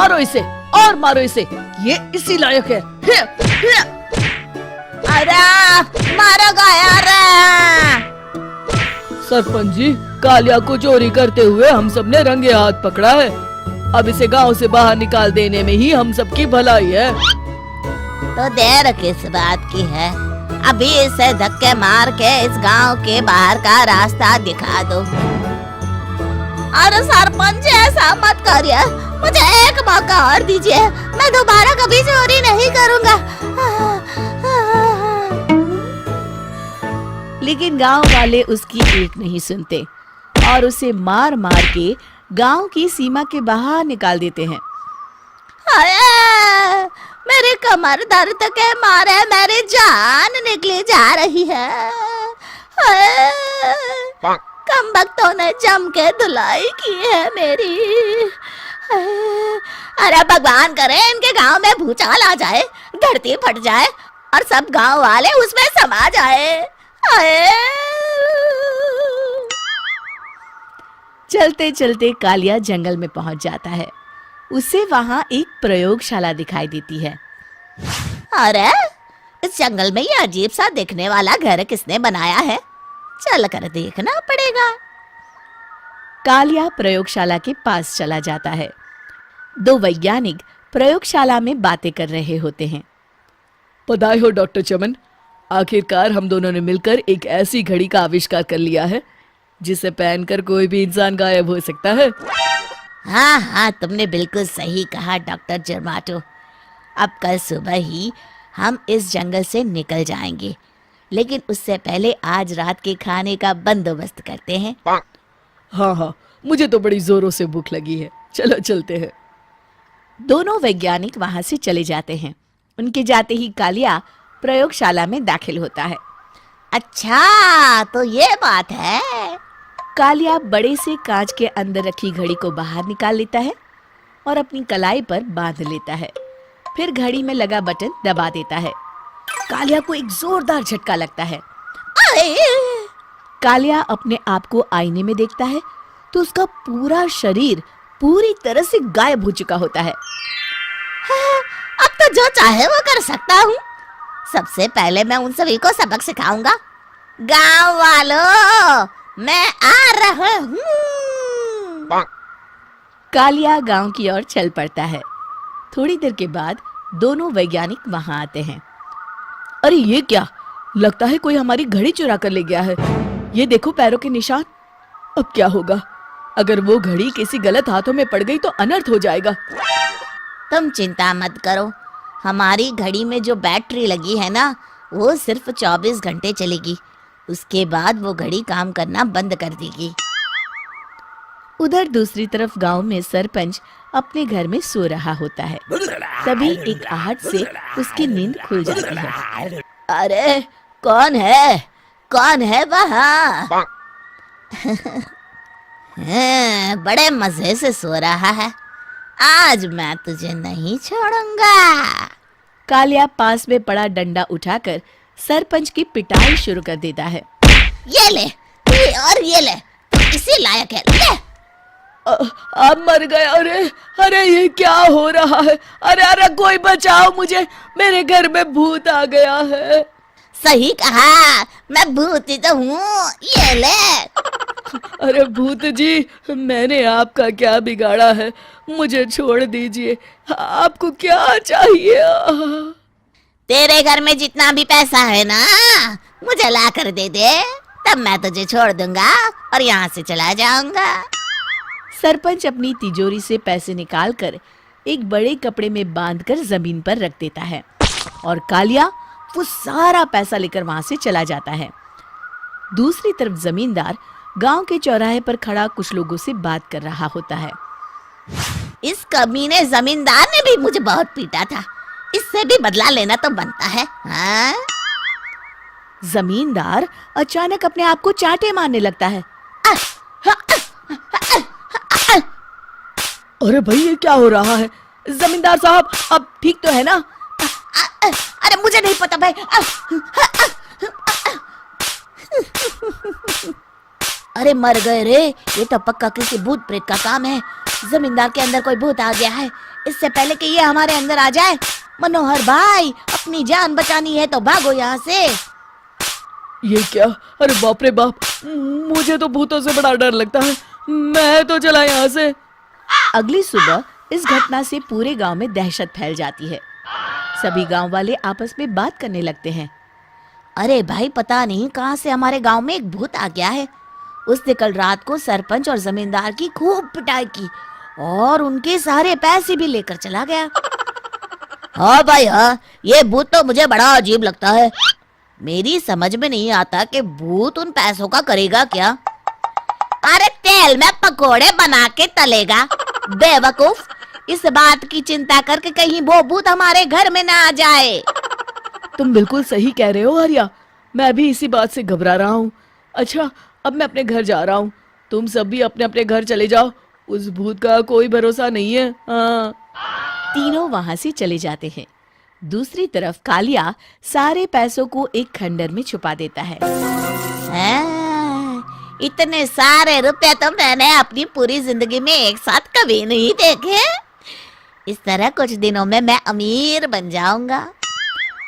मारो इसे और मारो इसे, ये इसी लायक है। अरे मारो यार। सरपंच जी, कालिया को चोरी करते हुए हम सब ने रंगे हाथ पकड़ा है। अब इसे गांव से बाहर निकाल देने में ही हम सबकी भलाई है। तो देर किस बात की है, अभी इसे धक्के मार के इस गांव के बाहर का रास्ता दिखा दो। अरे सरपंच ऐसा मत करिए, मुझे एक मौका और दीजिए, मैं दोबारा कभी चोरी नहीं करूंगा। लेकिन गांव वाले उसकी एक नहीं सुनते और उसे मार मार के गांव की सीमा के बाहर निकाल देते हैं। मेरी कमर दर्द के मारे मेरी जान निकली जा रही है। कमबख्तों ने जम के धुलाई की है मेरी। अरे भगवान करे इनके गांव में भूचाल आ जाए, धरती फट जाए और सब गांव वाले उसमें समा जाए। चलते चलते कालिया जंगल में पहुंच जाता है। उसे वहां एक प्रयोगशाला दिखाई देती है। अरे इस जंगल में ये अजीब सा दिखने वाला घर किसने बनाया है, चल कर देखना पड़ेगा। कालिया प्रयोगशाला के पास चला जाता है। दो वैज्ञानिक प्रयोगशाला में बातें कर रहे होते हैं। बधाई हो डॉक्टर चमन, आखिरकार हम दोनों ने मिलकर एक ऐसी घड़ी का आविष्कार कर लिया है जिसे पहनकर कोई भी इंसान गायब हो सकता है। हाँ हाँ, तुमने बिल्कुल सही कहा डॉक्टर जर्माटो। अब कल सुबह ही हम इस जंगल से निकल जाएंगे, लेकिन उससे पहले आज रात के खाने का बंदोबस्त करते हैं। हाँ हाँ, मुझे तो बड़ी जोरों से भूख लगी है, चलो चलते हैं। दोनों वैज्ञानिक वहां से चले जाते हैं। उनके जाते ही कालिया प्रयोगशाला में दाखिल होता है। अच्छा तो ये बात है। कालिया बड़े से कांच के अंदर रखी घड़ी को बाहर निकाल लेता है और अपनी कलाई पर बांध लेता है। फिर घड़ी में लगा बटन दबा देता है। कालिया को एक जोरदार झटका लगता है। कालिया अपने आप को आईने में देखता है तो उसका पूरा शरीर पूरी तरह से गायब हो चुका होता है। अब तो जो चाहे वो कर सकता हूँ। सबसे पहले मैं उन सभी को सबक सिखाऊंगा। गांव वालों, मैं आ रहा हूँ। कालिया गांव की ओर चल पड़ता है। थोड़ी देर के बाद दोनों वैज्ञानिक वहां आते हैं। अरे ये क्या, लगता है कोई हमारी घड़ी चुरा कर ले गया है। ये देखो पैरों के निशान। अब क्या होगा, अगर वो घड़ी किसी गलत हाथों में पड़ गई तो अनर्थ हो जाएगा। तुम चिंता मत करो, हमारी घड़ी में जो बैटरी लगी है ना, वो सिर्फ 24 घंटे चलेगी। उसके बाद वो घड़ी काम करना बंद कर देगी। उधर दूसरी तरफ गांव में सरपंच अपने घर में सो रहा होता है। तभी एक आहट से उसकी नींद खुल जाती है। अरे कौन है वहाँ? बड़े मजे से सो रहा है, आज मैं तुझे नहीं छोड़ूंगा। कालिया पास में पड़ा डंडा उठाकर सरपंच की पिटाई शुरू कर देता है। ये ले, ये ले, इसी लायक है, ले। आप मर गए। अरे ये क्या हो रहा है? अरे कोई बचाओ मुझे, मेरे घर में भूत आ गया है। सही कहा, मैं भूत ही तो हूँ, ये ले। अरे भूत जी, मैंने आपका क्या बिगाड़ा है, मुझे छोड़ दीजिए। आपको क्या चाहिए? तेरे घर में जितना भी पैसा है ना, मुझे ला कर दे दे, तब मैं तुझे छोड़ दूंगा और यहाँ से चला जाऊंगा। सरपंच अपनी तिजोरी से पैसे निकालकर एक बड़े कपड़े में बांधकर जमीन पर रख देता है और कालिया वो सारा पैसा लेकर वहां से चला जाता है। दूसरी तरफ जमींदार गांव के चौराहे पर खड़ा कुछ लोगों से बात कर रहा होता है। इस कमीने जमींदार ने भी मुझे बहुत पीटा था, इससे भी बदला लेना तो बनता है। हाँ? जमींदार अचानक अपने आप को चांटे मारने लगता है। अरे भाई ये क्या हो रहा है? जमींदार साहब अब ठीक तो है ना? अरे मुझे नहीं पता भाई। अरे मर गए रे, ये तो पक्का किसी भूत प्रेत का काम है। जमींदार के अंदर कोई भूत आ गया है। इससे पहले कि ये हमारे अंदर आ जाए, मनोहर भाई अपनी जान बचानी है तो भागो यहाँ से। ये क्या? अरे बाप रे बाप, मुझे तो भूतों से बड़ा डर लगता है। मैं तो चला यहाँ से। अगली सुबह इस घटना से पूरे गांव में दहशत फैल जाती है। सभी गांव वाले आपस में बात करने लगते हैं। अरे भाई, पता नहीं कहाँ से हमारे गांव में एक भूत आ गया है। उसने कल रात को सरपंच और जमींदार की खूब पिटाई की और उनके सारे पैसे भी लेकर चला गया। हाँ भाई हाँ, ये भूत तो मुझे बड़ा अजीब लगता है। मेरी समझ में नहीं आता कि भूत उन पैसों का करेगा क्या। अरे तेल में पकोड़े बना के तलेगा बेवकूफ। इस बात की चिंता करके कहीं वो भूत हमारे घर में ना आ जाए। तुम बिल्कुल सही कह रहे हो आर्या, मैं भी इसी बात से घबरा रहा हूँ। अच्छा, अब मैं अपने घर जा रहा हूँ। तुम सब भी अपने अपने घर चले जाओ, उस भूत का कोई भरोसा नहीं है। हाँ। तीनों वहां से चले जाते हैं। दूसरी तरफ कालिया सारे पैसों को एक खंडर में छुपा देता है। इतने सारे रुपए तो मैंने अपनी पूरी जिंदगी में एक साथ कभी नहीं देखे। इस तरह कुछ दिनों में मैं अमीर बन जाऊंगा।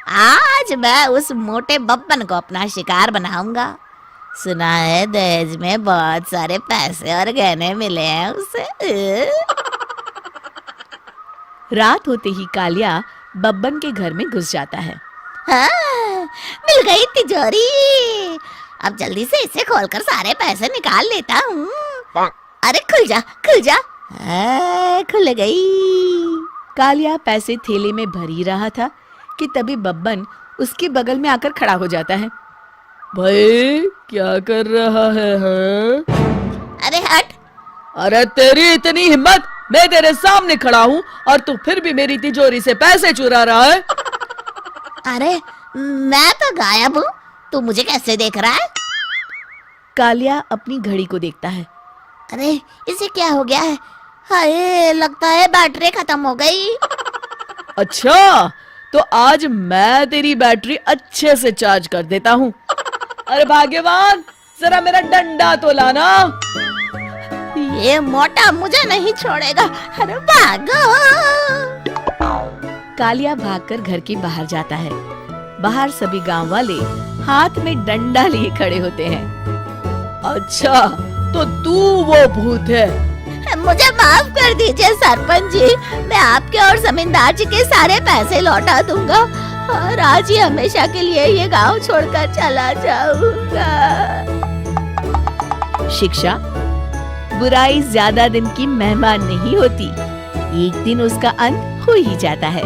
आज मैं उस मोटे बब्बन को अपना शिकार बनाऊंगा। सुना है दहेज में बहुत सारे पैसे और गहने मिले हैं उसे। रात होते ही कालिया बब्बन के घर में घुस जाता है। हाँ, मिल गई तिजोरी। अब जल्दी से इसे खोलकर सारे पैसे निकाल लेता हूँ। अरे खुल जा खुल जा। खुल गई। कालिया पैसे थैले में भर ही रहा था कि तभी बब्बन उसके बगल में आकर खड़ा हो जाता है। भाई क्या कर रहा है? हाँ? अरे हट। अरे तेरी इतनी हिम्मत, मैं तेरे सामने खड़ा हूँ और तू फिर भी मेरी तिजोरी से पैसे चुरा रहा है। अरे मैं तो गायब हूँ, तू मुझे कैसे देख रहा है? कालिया अपनी घड़ी को देखता है। अरे इसे क्या हो गया है? हाय, लगता है बैटरी खत्म हो गई। अच्छा, तो आज मैं तेरी बैटरी अच्छे से चार्ज कर देता हूँ। अरे भाग्यवान, जरा मेरा डंडा तो लाना। ये मोटा मुझे नहीं छोड़ेगा। अरे भागो। कालिया भागकर घर के बाहर जाता है। बाहर सभी गांव वाले हाथ में डंडा लिए खड़े होते हैं। अच्छा, तो तू वो भूत है? मुझे माफ कर दीजिए सरपंच जी, मैं आपके और जमींदार जी के सारे पैसे लौटा दूंगा और आज ही हमेशा के लिए ये गांव छोड़कर चला जाऊंगा। शिक्षा, बुराई ज्यादा दिन की मेहमान नहीं होती, एक दिन उसका अंत हो ही जाता है।